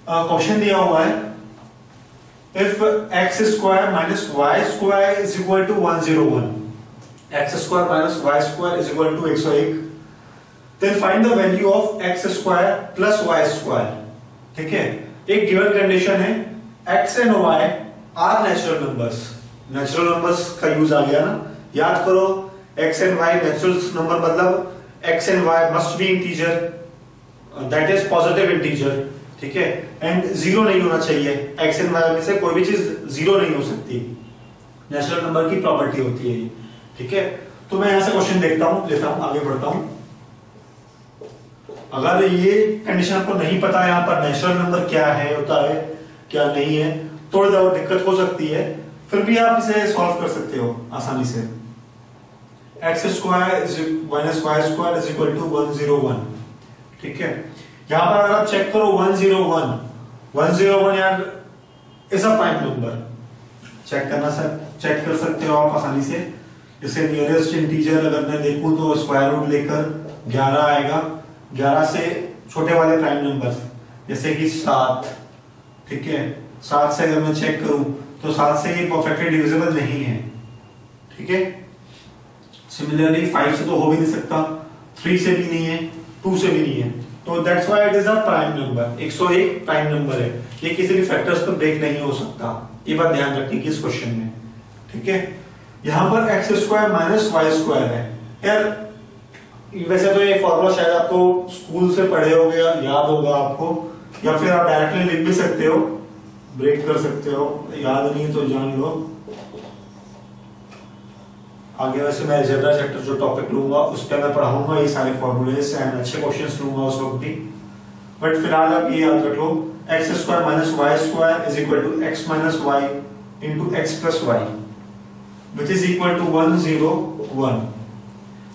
Question दिया हुआ है if X square minus Y square is equal to 101, X square minus Y square is equal to 101, then find the value of X square plus Y square. ठीक है, एक given condition है X and Y are natural numbers. Natural numbers का use आ गया ना, याद करो X and Y natural number मतलब X and Y must be integer, that is positive integer. ठीक है, एंड जीरो नहीं होना चाहिए, एक्स एंड वाई में से कोई भी चीज जीरो नहीं हो सकती, नेचुरल नंबर की प्रॉपर्टी होती है ये। ठीक है, तो मैं यहां से क्वेश्चन लेता हूं, आगे बढ़ता हूं। अगर ये कंडीशन आपको नहीं पता यहां पर नेचुरल नंबर क्या है, होता है क्या नहीं है, थोड़ी ज्यादा दिक्कत हो सकती है, फिर भी आप इसे सॉल्व कर सकते हो आसानी से। X square minus Y square is equal to 101। ठीक है, यहां पर अगर आप चेक करो 101 यार is a prime number, check कर सकते हो आप आसानी से। इसे नियरेस्ट इंटीजर अगर मैं देखूं तो स्क्वायर रूट लेकर 11 आएगा, 11 से छोटे वाले प्राइम नंबर जैसे कि 7। ठीक है, 7 से अगर मैं चेक करूं तो 7 से ये परफेक्टली डिविजिबल नहीं है। ठीक है, सिमिलरली 5 से तो हो भी नहीं सकता, 3 से भी नहीं है, 2 से भी नहीं है, तो that's why it is a prime number. 101 prime number है, ये किसी भी फैक्टर्स पर ब्रेक नहीं हो सकता, ये बात ध्यान रखनी की इस क्वेश्चन में। ठीक है, यहां पर x square minus Y square है यार, वैसे तो ये फॉर्मूला शायद आपको स्कूल से पढ़े होगे, याद होगा आपको, या फिर आप डायरेक्टली लिख भी सकते हो, ब्रेक कर सकते हो, याद नहीं तो जान लो। आगे वैसे मैं अलजेब्रा चैप्टर जो टॉपिक लूंगा उस पर मैं पढ़ाऊंगा ये सारे फॉर्मूलेस एंड अच्छे क्वेश्चंस लूंगा उस वक्त भी, बट फिलहाल आप ये याद रख लो X square minus Y square is equal to X minus Y into X plus Y which is equal to 101।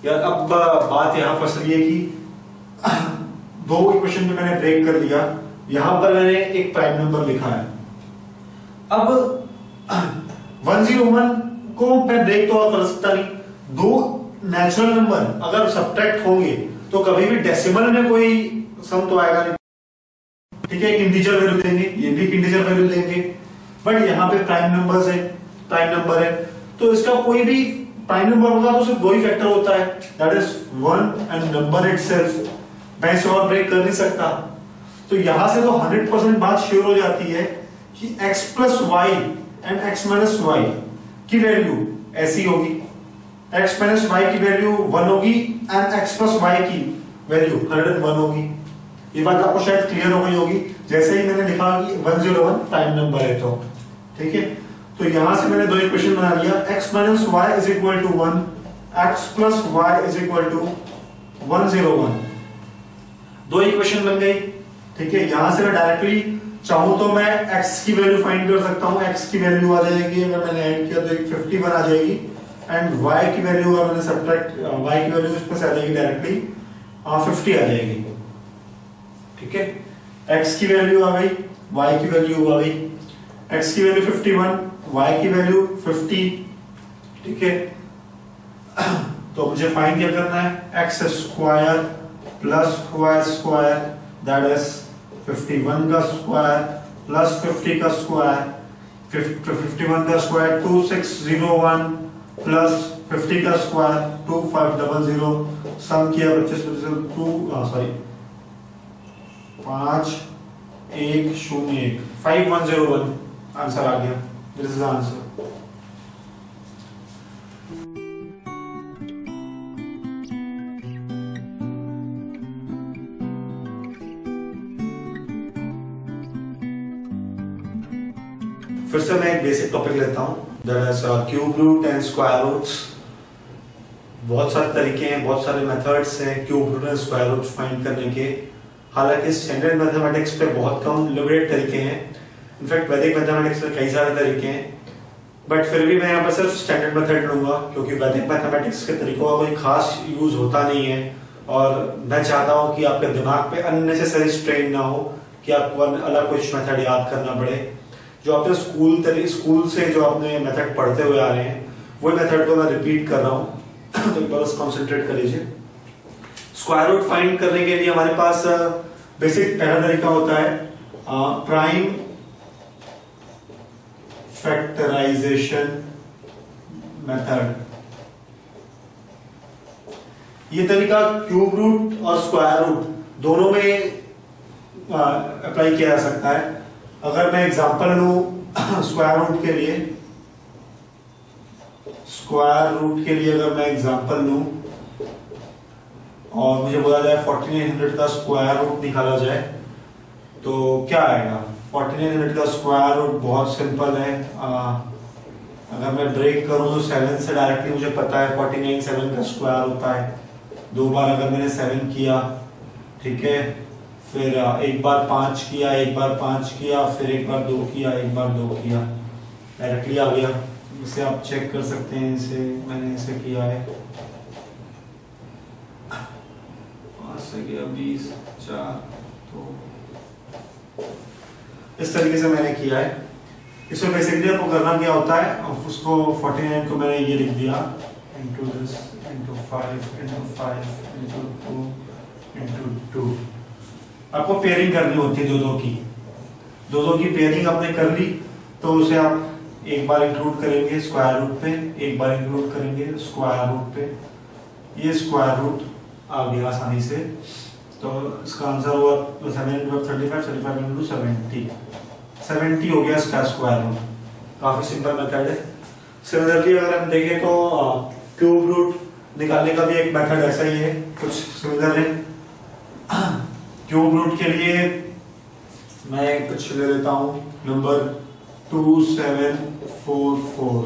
यार अब बात यहाँ फंस रही है कि दो इक्वेशन में मैंने ब्रेक कर लिया, यहां पर मैंने एक प्राइम नंबर लिखा है, अब 101 को मैं ब्रेक तो और कर सकता नहीं। दो नेचुरल नंबर अगर सब्ट्रैक्ट होंगे तो कभी भी डेसिमल में कोई सम तो आएगा नहीं। ठीक है, एक इंटीजर वैल्यू देंगे, ये भी एक इंटीजर वैल्यू देंगे, बट यहाँ पे प्राइम नंबर है, तो इसका कोई भी प्राइम नंबर होगा तो सिर्फ दो ही फैक्टर होता है, that is 1 and number itself. मैं इसे और ब्रेक कर नहीं सकता, तो यहां से तो 100% बात श्योर हो जाती है कि x plus y and x minus y की वैल्यू ऐसी होगी, x माइनस वाई की वैल्यू 1 होगी एंड x प्लस वाई की वैल्यू 101 होगी। ये बात आपको शायद क्लियर हो गई होगी जैसे ही मैंने लिखा कि 101 प्राइम नंबर है तो। ठीक है, तो यहां से मैंने दो इक्वेशन बना लिया, x minus y is equal to 1, x plus y is equal to 101, दो इक्वेशन बन गई। ठीक है, यहां से मैं डायरेक्टली चाहूं तो मैं x की वैल्यू फाइंड कर सकता हूं, x की वैल्यू आ जाएगी, अगर मैंने ऐड किया तो एक 51 आ जाएगी, एंड y की वैल्यू अगर मैंने सब्ट्रैक्ट y की वैल्यू इस पर से आ जाएगी डायरेक्टली 50 आ जाएगी। ठीक है, x की वैल्यू आ गई, y की वैल्यू आ गई, x की वैल्यू 51, y की वैल्यू 50। ठीक है, तो मुझे फाइंड क्या करना है, x square plus y square that is 51 का स्क्वायर प्लस 50 का स्क्वायर, 51 का स्क्वायर 2601 प्लस 50 का स्क्वायर 2500, सम किया 5101 5101 आंसर आ गया, दिस इज आंसर। फिर से मैं एक बेसिक टॉपिक लेता हूं, that is cube root and square roots. बहुत सारे तरीके हैं, बहुत सारे मेथड्स हैं cube root and square roots find करने के। हालांकि स्टैंडर्ड मैथमेटिक्स पे बहुत कम लिमिटेड तरीके हैं, इनफैक्ट वैदिक मैथमेटिक्स पे कई सारे तरीके हैं, बट फिर भी मैं यहाँ पर सिर्फ स्टैंडर्ड मेथड लूंगा क्योंकि वैदिक मैथमेटिक्स के तरीकों का कोई खास यूज होता नहीं है, और मैं चाहता हूँ कि आपके दिमाग पे अननेसेसरी स्ट्रेन ना हो कि आपको अलग कुछ मेथड याद करना पड़े। जो आपने स्कूल से जो आपने मेथड पढ़ते हुए आ रहे हैं वही मेथड को मैं रिपीट कर रहा हूँ, तो बस कंसंट्रेट कर लीजिए। स्क्वायर रूट फाइंड करने के लिए हमारे पास बेसिक पहला तरीका होता है प्राइम फैक्टराइजेशन मेथड, ये तरीका क्यूब रूट और स्क्वायर रूट दोनों में अप्लाई किया जा सकता है। अगर मैं एग्जांपल लूं स्क्वायर रूट के लिए, अगर मैं एग्जांपल लूं और मुझे बोला जाए 4900 का स्क्वायर रूट निकाला जाए तो क्या आएगा? 4900 का स्क्वायर रूट बहुत सिंपल है। अगर मैं ब्रेक करूं तो 7 से डायरेक्टली मुझे पता है 49 7 का स्क्वायर होता है। दो बार अगर मैंने 7 किया, ठीक है, फिर एक बार 5 किया, एक बार 5 किया, फिर एक बार 2 किया, एक बार 2 किया, डायरेक्टली आ गया। इसे आप चेक कर सकते हैं, इसे मैंने इसे किया है 5 से गया 20 4, तो इस तरीके से मैंने किया है। इसमें बेसिकली आपको करना क्या होता है, उसको 49 को मैंने ये लिख दिया into this into 5 into 5 into 2 into 2। आपको पेयरिंग करनी होती है दो की पेयरिंग आपने कर ली तो उसे आप एक बार इंक्लूड करेंगे स्क्वायर रूट पे, एक बार इंक्लूड करेंगे स्क्वायर रूट पे, ये स्क्वायर रूट आ गया आसानी से। तो इसका आंसर हुआ 7 35 35 into 70 हो गया इसका स्क्वायर रूट। काफी सिंपल मेथड है। सिमिलरली अगर हम देखें तो क्यूब रूट निकालने का भी एक मेथड ऐसा ही है, कुछ सिमिलर है। क्यूब रूट के लिए मैं कुछ ले लेता हूं नंबर 2744।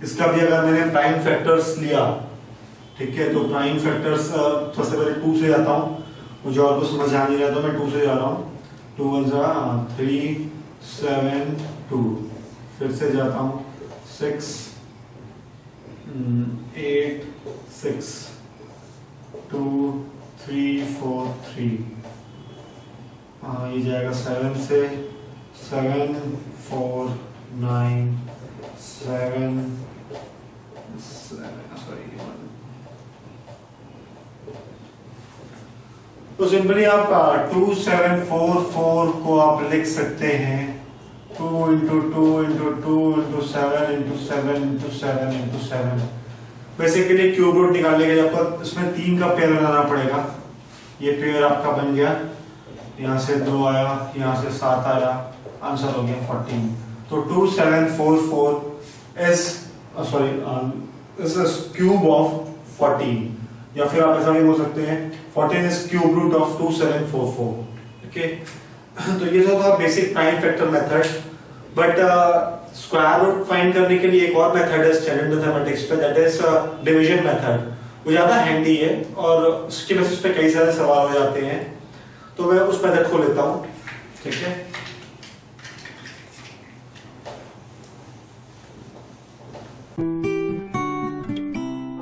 इसका भी अगर मैंने प्राइम फैक्टर्स लिया, ठीक है, तो प्राइम फैक्टर्स सबसे पहले 2 से जाता हूं, मुझे और कुछ समझ आ नहीं रहा तो मैं 2 से जा रहा हूं। 2 1 3 7 2, फिर से जाता हूं 6 8 6 2 3 4 3, ये जाएगा 7 से 7 4 9 7 सॉरी। तो सिंपली आप 2744 को आप लिख सकते हैं 2 into 2 into 2 into 7 into 7 into 7 into 7। Basically cube root निकालने के लिए आपको इसमें 3 का पेयर बनाना पड़ेगा। ये पेयर आपका बन गया, यहाँ से 2 आया, यहाँ से 7 आया, आंसर हो गया 14। तो 2744 is क्यूब ऑफ 14, या फिर आप ऐसा भी बोल सकते हैं 14 is cube root of 2744। Okay, तो ये जो था basic prime factor method. But square root find करने के लिए एक और मेथड है स्टैंडर्ड मैथमेटिक्स पे, दैट इज डिवीजन मेथड। वो ज्यादा हैंडी है और उसके बेसिस पे कई सारे सवाल हो जाते हैं, तो मैं उस मेथड को लेता हूं, ठीक है।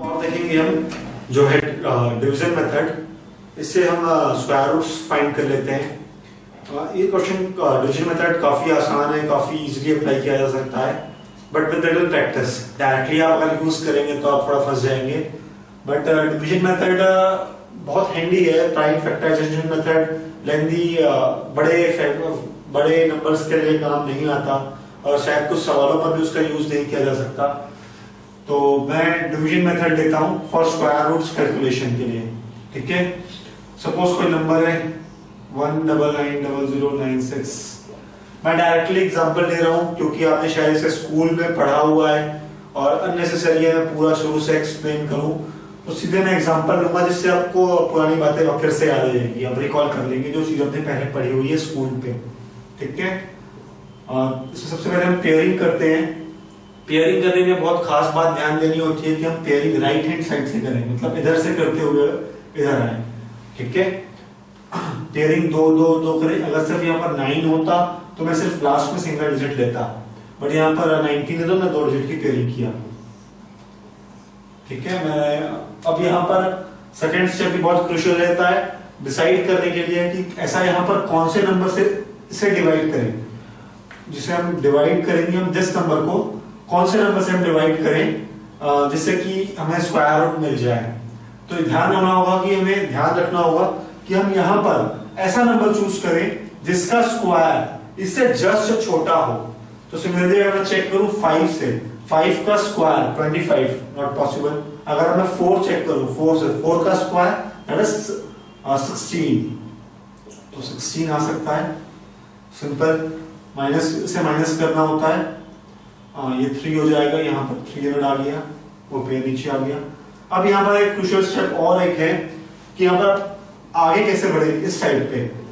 और देखेंगे हम जो है डिवीजन मेथड, इससे हम स्क्वायर रूट्स फाइंड कर लेते हैं। ये क्वेश्चन डिवीजन मेथड काफी आसान है, काफी इजीली अप्लाई किया जा सकता है, but with little practice. Directly आप अगर यूज करेंगे तो आप थोड़ा फंस जाएंगे, बट डिवीजन मेथड बहुत हैंडी है। प्राइम फैक्टराइजेशन मेथड लेंदी बड़े नंबर्स के लिए काम नहीं आता और शायद कुछ सवालों पर भी उसका यूज नहीं किया जा सकता। तो मैं डिवीजन मेथड लेता हूं फॉर स्क्वायर रूट्स कैलकुलेशन के लिए, ठीक है। सपोज कोई नंबर है 1990096, मैं डायरेक्टली एग्जांपल ले रहा हूं क्योंकि आपने शायद इसे स्कूल में पढ़ा हुआ है और अननेसेसरी है पूरा शुरू से एक्सप्लेन करूं, तो सीधे मैं एग्जांपल लूंगा जिससे आपको पुरानी बातें फिर से याद आ जाएंगी, आप रिकॉल कर लेंगे जो चीज आपने पहले पढ़ी हुई है स्कूल पे, ठीक है। सबसे पहले हम पेयरिंग करते हैं। पेयरिंग करने में बहुत खास बात ध्यान देनी होती है कि हम पेयरिंग राइट हैंड साइड से करें, मतलब इधर से करते हुए इधर आए, ठीक है। पेयरिंग 2 2 2 करें। अगर सिर्फ यहाँ पर 9 होता तो मैं सिर्फ लास्ट में सिंगल डिजिट लेता, बट यहाँ पर 19 है तो मैं 2 डिजिट की पेयरिंग किया, ठीक है। मैं अब यहाँ पर सेकंड स्टेप भी बहुत क्रूशियल रहता है डिसाइड करने के लिए कि ऐसा यहाँ पर कौन से नंबर से इसे डिवाइड करें, जिसे हम डिवाइड करेंगे हम जिस नंबर को कौन से नंबर से हम डिवाइड करें जिससे कि हमें स्क्वायर रूट मिल जाए। तो ध्यान रखना होगा कि हमें ध्यान रखना होगा कि हम यहाँ पर ऐसा नंबर चूज करें जिसका स्क्वायर इससे जस्ट छोटा हो। तो सिमिलरली अगर मैं चेक करूं 5 से, 5 का स्क्वायर 25, नॉट पॉसिबल। अगर मैं 4 चेक करूं, 4 से 4 का स्क्वायर दैट इज 16, तो 16 आ सकता है। सिंपल माइनस से माइनस करना होता है, ये 3 हो जाएगा, यहाँ पर 300 आ गया, वो पेयर नीचे आ गया। अब यहाँ पर एक क्रूशियल स्टेप और एक है कि यहाँ पर आगे कैसे बढ़े। इस साइड पे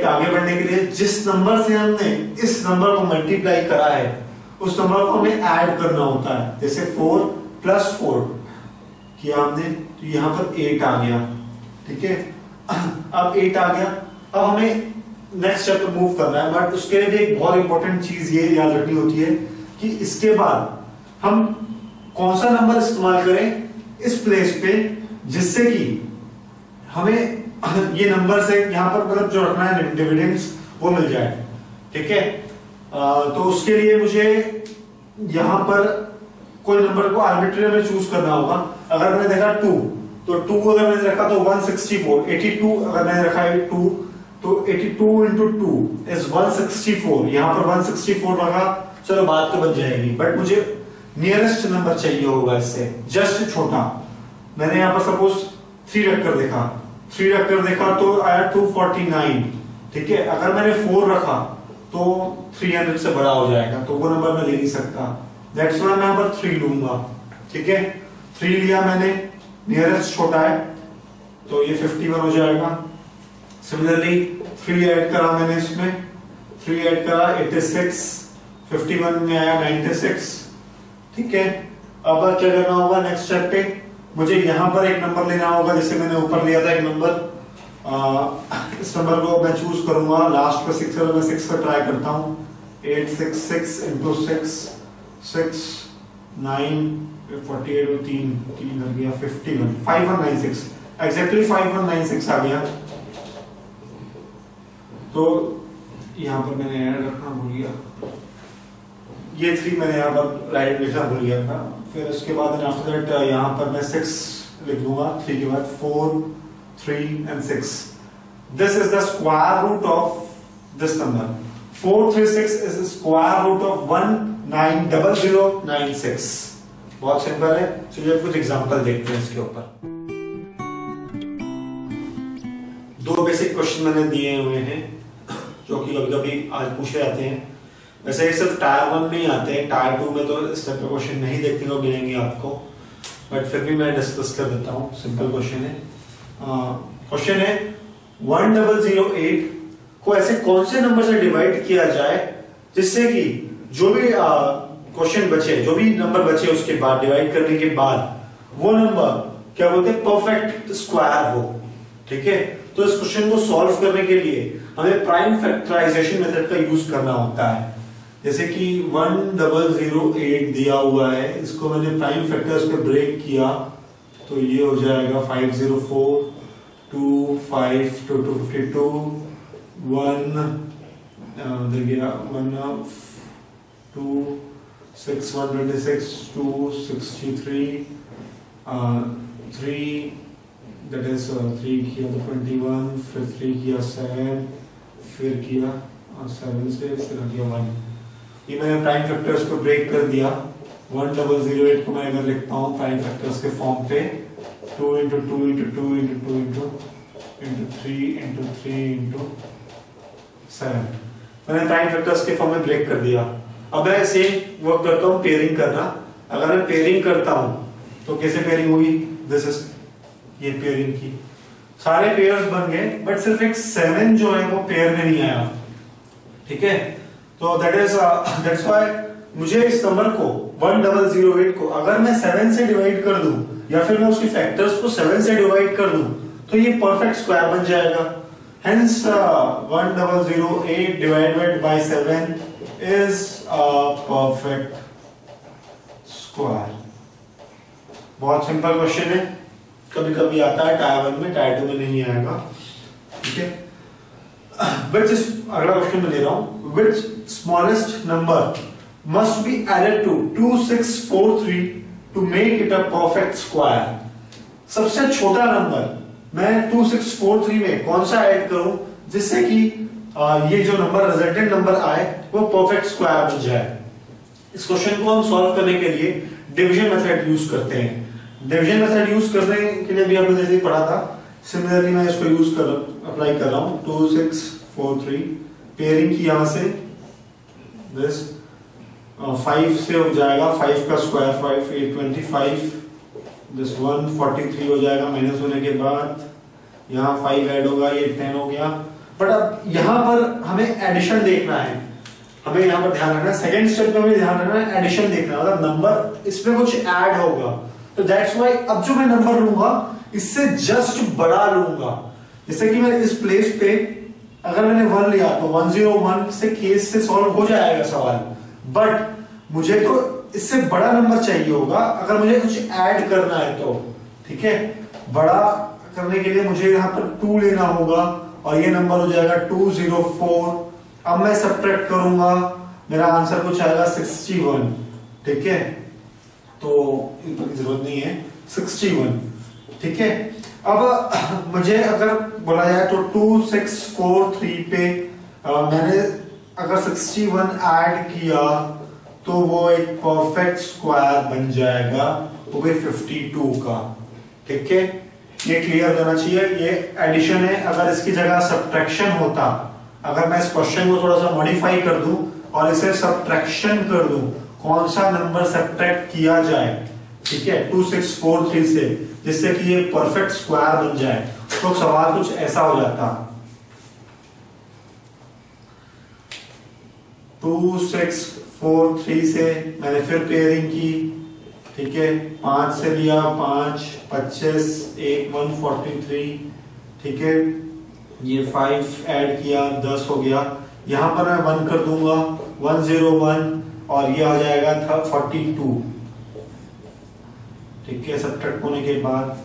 आगे बढ़ने के लिए जिस नंबर से हमने इस नंबर को मल्टीप्लाई करा है उस नंबर को हमें ऐड करना होता है। जैसे 4 + 4 किया हमने, तो यहाँ पर 8 आ गया, ठीक है। अब 8 आ गया, अब हमें नेक्स्ट स्टेप पे मूव करना है, बट उसके लिए भी एक बहुत इंपॉर्टेंट चीज ये याद रखनी होती है कि इसके बाद हम कौन सा नंबर इस्तेमाल करें इस प्लेस पे जिससे कि हमें ये नंबर से यहाँ पर मतलब जो रखना है डिविडेंड्स वो मिल जाए, ठीक है। तो उसके लिए मुझे यहाँ पर कोई नंबर को आर्बिट्री में चूज करना होगा। अगर मैंने देखा 2, तो 2 अगर मैंने रखा तो 164, 82 अगर मैंने रखा है 2, तो 82 × 2 इज 164। यहाँ पर 164 रखा, चलो बात तो बन जाएगी, बट मुझे नियरेस्ट नंबर चाहिए होगा इससे जस्ट छोटा। मैंने यहाँ पर सपोज 3 रखकर देखा तो आया 249, ठीक है। अगर मैंने 4 रखा तो 300 से बड़ा हो जाएगा, तो वो नंबर मैं ले नहीं सकता। दैट्स व्हाई मैं यहाँ पर 3 लूंगा, ठीक है। 3 लिया मैंने, नियरेस्ट छोटा है, तो ये 51 हो जाएगा। सिमिलरली 3 ऐड करा मैंने इसमें, 3 ऐड करा 86, 51 में आया 96, ठीक है। अब क्या करना होगा नेक्स्ट स्टेप पे, मुझे यहां पर एक नंबर लेना होगा, जैसे मैंने ऊपर लिया था एक नंबर, इस नंबर को मैं चूज करूंगा लास्ट पे 6 है, मैं 6 का ट्राई करता हूं। 866 × 6 6 9 48 और 3 हो गया 51, 5196 एग्जैक्टली 5196 आ गया। तो यहां पर मैंने ऐड रखना भूल गया, ये 3 मैंने यहाँ पर राइट लिखना भूल गया था। फिर उसके बाद आफ्टर दैट यहाँ पर मैं 6 लिख दूंगा, 3 के बाद 4, 3 and 6। This is the square root of this number. 436 is square root of 190096। बहुत सिंपल है। चलिए कुछ एग्जांपल देखते हैं इसके ऊपर। 2 बेसिक क्वेश्चन मैंने दिए हुए हैं जो कि कभी-कभी आज पूछे जाते हैं। वैसे ये सिर्फ टायर 1 में ही आते हैं, टायर 2 में तो इस टाइप के क्वेश्चन नहीं देखने को मिलेंगे आपको, बट फिर भी मैं डिस्कस कर देता हूँ। सिंपल क्वेश्चन है। क्वेश्चन है 1008 को ऐसे कौन से नंबर से डिवाइड किया जाए जिससे कि जो भी क्वेश्चन बचे, जो भी नंबर बचे उसके बाद डिवाइड करने के बाद वो नंबर क्या बोलते हैं परफेक्ट स्क्वायर हो, ठीक है। तो इस क्वेश्चन को सॉल्व करने के लिए हमें प्राइम फैक्टराइजेशन मेथड का यूज करना होता है। जैसे कि 1008 दिया हुआ है, इसको मैंने प्राइम फैक्टर्स पे ब्रेक किया तो ये हो जाएगा 504, 2, 5, 252, 1 देखिए 1, 2, 6, 126, 2, 63, 3 that is 3 किया तो 21, फिर 3 किया 7, फिर किया 7 से फिर किया 1। ये मैंने प्राइम फैक्टर्स को ब्रेक कर दिया। 1008 को मैं अगर लिखता हूँ प्राइम फैक्टर्स के फॉर्म पे 2 × 2 × 2 × 2 × 3 × 3 × 7, मैंने प्राइम फैक्टर्स के फॉर्म में ब्रेक कर दिया। अब मैं ऐसे वर्क करता हूँ पेयरिंग करना। अगर मैं पेयरिंग करता हूँ तो कैसे पेयरिंग होगी, दिस इज ये पेयरिंग की, सारे पेयर्स बन गए बट सिर्फ एक 7 जो है वो पेयर में नहीं आया, ठीक है। तो दैट्स व्हाई मुझे इस नंबर को 1008 को अगर मैं 7 से डिवाइड कर दूं या फिर मैं उसके फैक्टर्स को 7 से डिवाइड कर दूं तो ये परफेक्ट स्क्वायर बन जाएगा। Hence 1008 divided by 7 is a perfect square. बहुत सिंपल क्वेश्चन है, कभी कभी आता है टायर 1 में, टायर 2 में नहीं आएगा, ठीक है। अगला क्वेश्चन में दे रहा हूं, which smallest number must be added to 2643 to make it a perfect square। सबसे छोटा नंबर मैं 2643 में कौन सा ऐड करूं जिससे कि ये जो नंबर रिजल्टेंट नंबर आए वो परफेक्ट स्क्वायर बन जाए। इस क्वेश्चन को हम सॉल्व करने के लिए डिवीजन मेथड यूज करते हैं। डिवीजन मेथड यूज करने के लिए भी हमने जैसे ही पढ़ा था, सिमिलरली मैं इसको यूज कर अप्लाई कर रहा हूं। 2 6 4 3 पेयरिंग की यहां से दिस 5 से हो जाएगा 5 का स्क्वायर 5 8 25 दिस 143 हो जाएगा माइनस होने के बाद, यहाँ 5 ऐड होगा ये 10 हो गया। बट अब यहाँ पर हमें एडिशन देखना है, हमें यहाँ पर ध्यान रखना है, सेकंड स्टेप में हमें ध्यान रखना है एडिशन देखना है, मतलब नंबर इसमें कुछ ऐड होगा। तो दैट्स व्हाई अब जो मैं नंबर लूंगा इससे जस्ट बड़ा लूंगा। जैसे कि मैं इस प्लेस पे अगर मैंने 1 लिया तो 101 से केस से सॉल्व हो जाएगा सवाल, बट मुझे तो इससे बड़ा नंबर चाहिए होगा अगर मुझे कुछ ऐड करना है तो। ठीक है, बड़ा करने के लिए मुझे यहाँ पर 2 लेना होगा और ये नंबर हो जाएगा 204। अब मैं सब्ट्रैक्ट करूंगा, मेरा आंसर कुछ आएगा 61। ठीक है, तो इनकी जरूरत नहीं है 61। ठीक है, अब मुझे अगर बोला जाए तो 2643 पे मैंने अगर 61 ऐड किया तो वो एक परफेक्ट स्क्वायर बन जाएगा, वो भी 52 का। ठीक है, ये क्लियर होना चाहिए। ये एडिशन है, अगर इसकी जगह सब्ट्रैक्शन होता, अगर मैं इस क्वेश्चन को थोड़ा सा मॉडिफाई कर दूं और इसे सब्ट्रैक्शन कर दूं, कौन सा नंबर सब्ट्रैक्ट किया जाए, ठीक है, 2643 से, जिससे कि ये परफेक्ट स्क्वायर बन जाए, तो सवाल कुछ ऐसा हो जाता। 2643 से मैंने फिर पेयरिंग की। ठीक है, 5 से लिया 5 25 1 143। ठीक है, ये 5 ऐड किया 10 हो गया। यहां पर मैं 1 कर दूंगा 101 और ये हो जाएगा 42। ठीक है, सब्ट्रैक्ट होने के बाद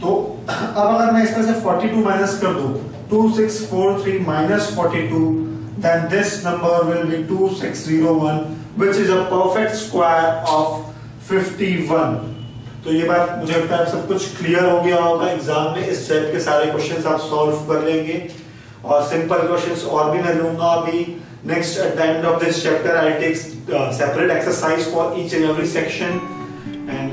तो अब अगर मैं इसमें से 42 माइनस कर दूं, 2643 minus 42, then this number will be 2601, which is a perfect square of 51। तो ये बात मुझे लगता है सब कुछ क्लियर हो गया होगा। एग्जाम में इस टाइप के सारे क्वेश्चंस आप सॉल्व कर लेंगे और सिंपल क्वेश्चंस और भी मैं लूंगा अभी। Next at the end of this chapter I take separate exercise for each and every section and